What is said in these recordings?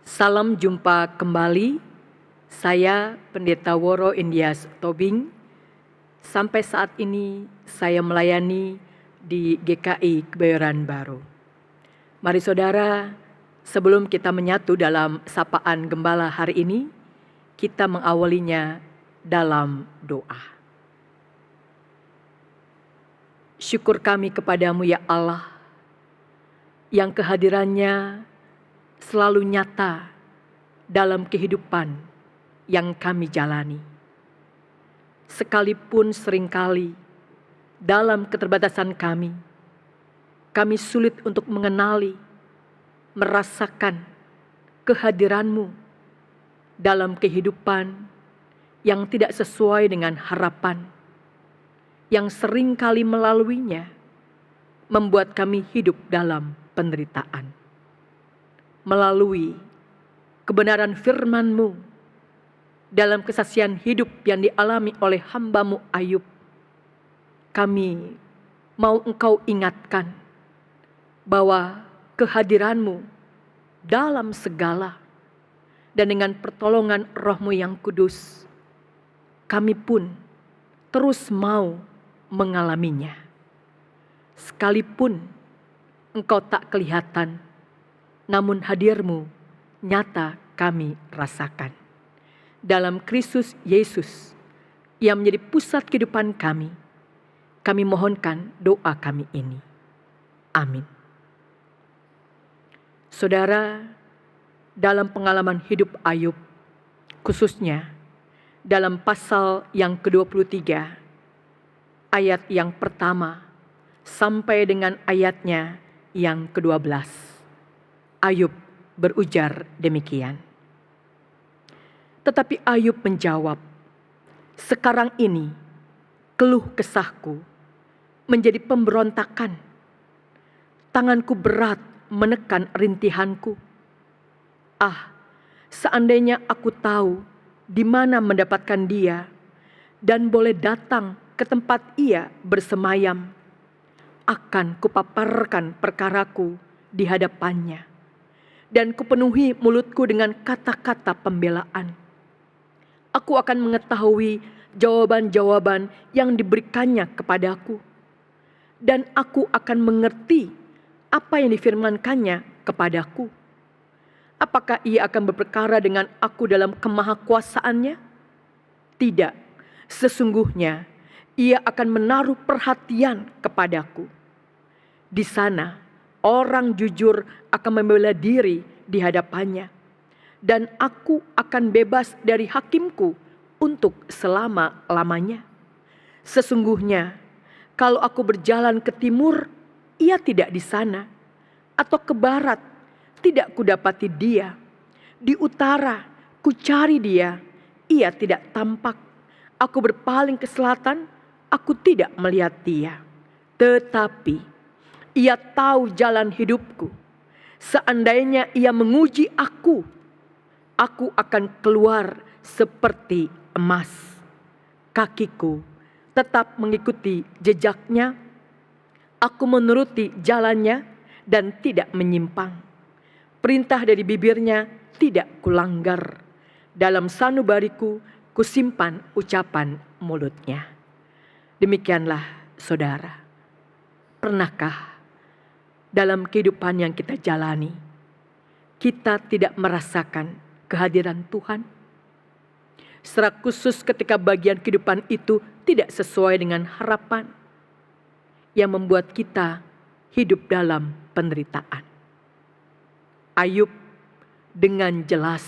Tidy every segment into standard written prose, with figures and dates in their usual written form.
Salam jumpa kembali, saya Pendeta Woro Indias Tobing. Sampai saat ini saya melayani di GKI Kebayoran Baru. Mari saudara, sebelum kita menyatu dalam sapaan gembala hari ini, kita mengawalinya dalam doa. Syukur kami kepadamu ya Allah, yang kehadirannya selalu nyata dalam kehidupan yang kami jalani. Sekalipun seringkali dalam keterbatasan kami sulit untuk mengenali, merasakan kehadiran-Mu dalam kehidupan yang tidak sesuai dengan harapan, yang seringkali melaluinya membuat kami hidup dalam penderitaan. Melalui kebenaran firman-Mu dalam kesaksian hidup yang dialami oleh hamba-Mu Ayub, kami mau Engkau ingatkan bahwa kehadiran-Mu dalam segala, dan dengan pertolongan Roh-Mu yang kudus, kami pun terus mau mengalaminya. Sekalipun Engkau tak kelihatan, namun hadir-Mu nyata kami rasakan. Dalam Kristus Yesus yang menjadi pusat kehidupan kami mohonkan doa kami ini. Amin. Saudara, dalam pengalaman hidup Ayub, khususnya dalam pasal yang ke-23, ayat yang pertama sampai dengan ayatnya yang ke-12, Ayub berujar demikian. Tetapi Ayub menjawab, "Sekarang ini keluh kesahku menjadi pemberontakan. Tanganku berat menekan rintihanku. Ah, seandainya aku tahu di mana mendapatkan dia dan boleh datang ke tempat ia bersemayam, akan kupaparkan perkaraku di hadapannya dan kupenuhi mulutku dengan kata-kata pembelaan. Aku akan mengetahui jawaban-jawaban yang diberikannya kepadaku, dan aku akan mengerti apa yang difirmankannya kepadaku. Apakah ia akan berperkara dengan aku dalam kemahakuasaannya? Tidak, sesungguhnya ia akan menaruh perhatian kepadaku. Di sana orang jujur akan membela diri di hadapannya, dan aku akan bebas dari hakimku untuk selama-lamanya. Sesungguhnya kalau aku berjalan ke timur, ia tidak di sana, atau ke barat, tidak kudapati dia. Di utara ku cari dia, ia tidak tampak. Aku berpaling ke selatan, aku tidak melihat dia. Tetapi ia tahu jalan hidupku. Seandainya ia menguji aku akan keluar seperti emas. Kakiku tetap mengikuti jejaknya. Aku menuruti jalannya dan tidak menyimpang. Perintah dari bibirnya tidak kulanggar. Dalam sanubariku kusimpan ucapan mulutnya. Demikianlah saudara. Pernahkah dalam kehidupan yang kita jalani, kita tidak merasakan kehadiran Tuhan? Secara khusus ketika bagian kehidupan itu tidak sesuai dengan harapan, yang membuat kita hidup dalam penderitaan. Ayub dengan jelas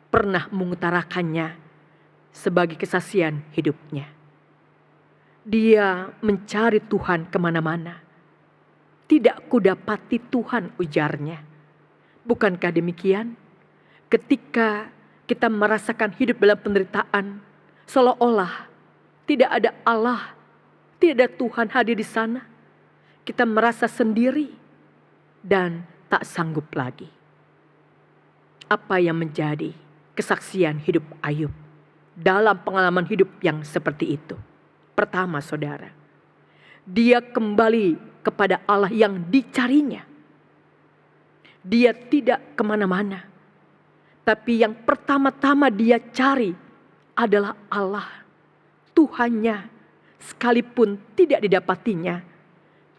pernah mengutarakannya sebagai kesaksian hidupnya. Dia mencari Tuhan kemana-mana. Tidak kudapati Tuhan, ujarnya. Bukankah demikian? Ketika kita merasakan hidup dalam penderitaan, seolah-olah tidak ada Allah, tidak ada Tuhan hadir di sana. Kita merasa sendiri dan tak sanggup lagi. Apa yang menjadi kesaksian hidup Ayub dalam pengalaman hidup yang seperti itu? Pertama saudara, dia kembali kepada Allah yang dicarinya. Dia tidak kemana-mana. Tapi yang pertama-tama dia cari adalah Allah, Tuhannya. Sekalipun tidak didapatinya,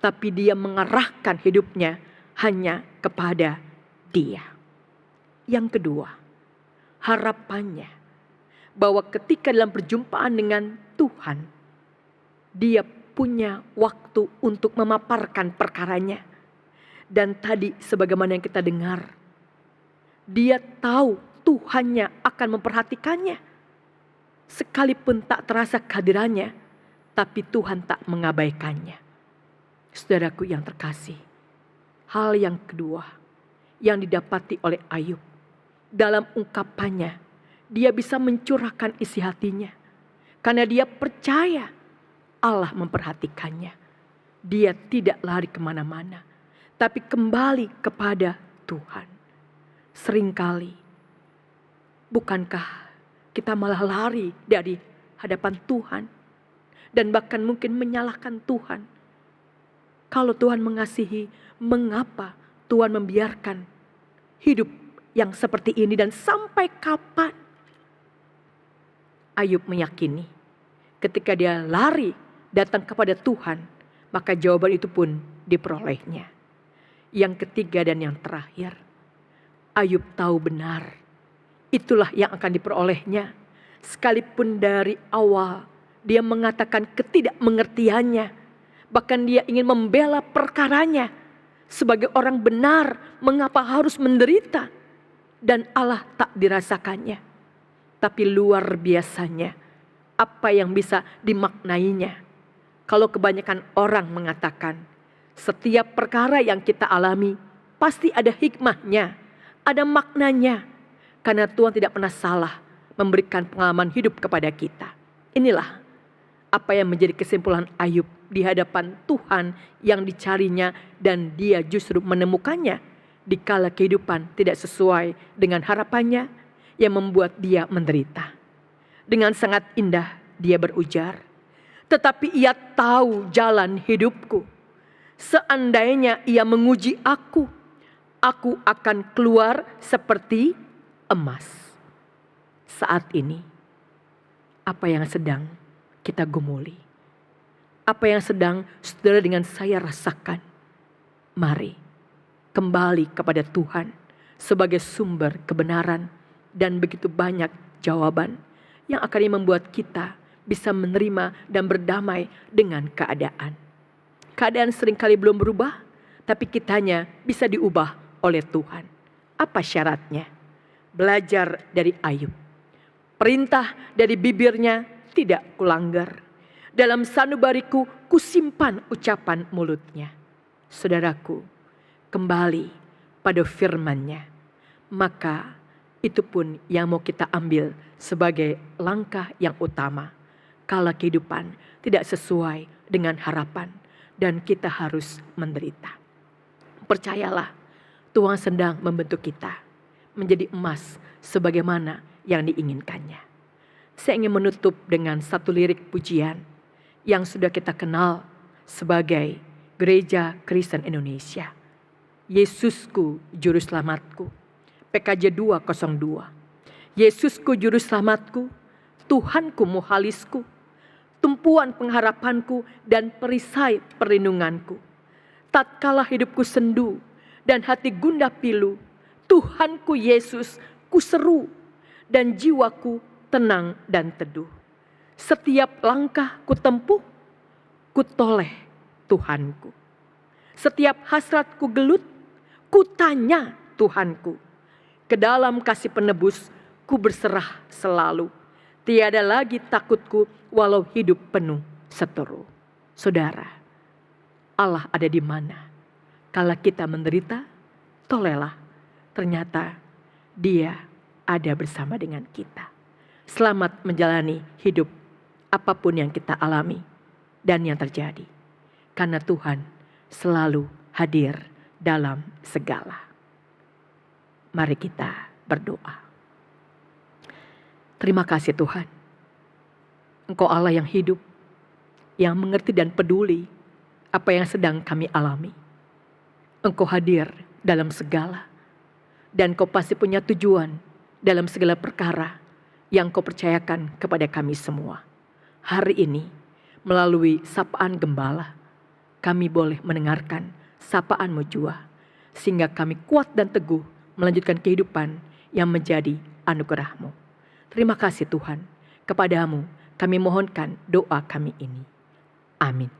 tapi dia mengarahkan hidupnya hanya kepada Dia. Yang kedua, harapannya bahwa ketika dalam perjumpaan dengan Tuhan, dia punya waktu untuk memaparkan perkaranya. Dan tadi sebagaimana yang kita dengar, dia tahu Tuhannya akan memperhatikannya. Sekalipun tak terasa kehadirannya, tapi Tuhan tak mengabaikannya. Saudaraku yang terkasih, hal yang kedua yang didapati oleh Ayub, dalam ungkapannya, dia bisa mencurahkan isi hatinya. Karena dia percaya Allah memperhatikannya. Dia tidak lari kemana-mana, tapi kembali kepada Tuhan. Seringkali, bukankah kita malah lari dari hadapan Tuhan? Dan bahkan mungkin menyalahkan Tuhan. Kalau Tuhan mengasihi, mengapa Tuhan membiarkan hidup yang seperti ini dan sampai kapan? Ayub meyakini ketika dia lari datang kepada Tuhan, maka jawaban itu pun diperolehnya. Yang ketiga dan yang terakhir, Ayub tahu benar itulah yang akan diperolehnya. Sekalipun dari awal dia mengatakan ketidakmengertiannya, bahkan dia ingin membela perkaranya sebagai orang benar, mengapa harus menderita, dan Allah tak dirasakannya. Tapi luar biasanya apa yang bisa dimaknainya. Kalau kebanyakan orang mengatakan setiap perkara yang kita alami pasti ada hikmahnya, ada maknanya, karena Tuhan tidak pernah salah memberikan pengalaman hidup kepada kita. Inilah apa yang menjadi kesimpulan Ayub di hadapan Tuhan yang dicarinya, dan dia justru menemukannya dikala kehidupan tidak sesuai dengan harapannya yang membuat dia menderita. Dengan sangat indah dia berujar, tetapi ia tahu jalan hidupku. Seandainya ia menguji aku, aku akan keluar seperti emas. Saat ini, apa yang sedang kita gumuli? Apa yang sedang saudara dengan saya rasakan? Mari kembali kepada Tuhan sebagai sumber kebenaran dan begitu banyak jawaban yang akan membuat kita bisa menerima dan berdamai dengan keadaan. Keadaan seringkali belum berubah, tapi kitanya bisa diubah oleh Tuhan. Apa syaratnya? Belajar dari Ayub. Perintah dari bibirnya tidak kulanggar. Dalam sanubariku kusimpan ucapan mulutnya. Saudaraku, kembali pada firman-Nya. Maka itu pun yang mau kita ambil sebagai langkah yang utama. Kala kehidupan tidak sesuai dengan harapan dan kita harus menderita. Percayalah, Tuhan sedang membentuk kita menjadi emas sebagaimana yang diinginkannya. Saya ingin menutup dengan satu lirik pujian yang sudah kita kenal sebagai Gereja Kristen Indonesia. Yesusku Juru Selamatku, PKJ 202. Yesusku Juru Selamatku, Tuhanku Muhalisku, tumpuan pengharapanku dan perisai perlindunganku. Tatkala hidupku sendu dan hati gundah pilu, Tuhanku Yesus kuseru dan jiwaku tenang dan teduh. Setiap langkah kutempuh, kutoleh Tuhanku. Setiap hasratku gelut, kutanya Tuhanku. Ke dalam kasih penebus, ku berserah selalu. Tiada lagi takutku walau hidup penuh seteru. Saudara, Allah ada di mana? Kala kita menderita, tolelah. Ternyata Dia ada bersama dengan kita. Selamat menjalani hidup apapun yang kita alami dan yang terjadi. Karena Tuhan selalu hadir dalam segala. Mari kita berdoa. Terima kasih Tuhan. Engkau Allah yang hidup, yang mengerti dan peduli apa yang sedang kami alami. Engkau hadir dalam segala. Dan Kau pasti punya tujuan dalam segala perkara yang Kau percayakan kepada kami semua. Hari ini, melalui sapaan gembala, kami boleh mendengarkan sapaan-Mu jua, sehingga kami kuat dan teguh melanjutkan kehidupan yang menjadi anugerah-Mu. Terima kasih Tuhan, kepadamu kami mohonkan doa kami ini. Amin.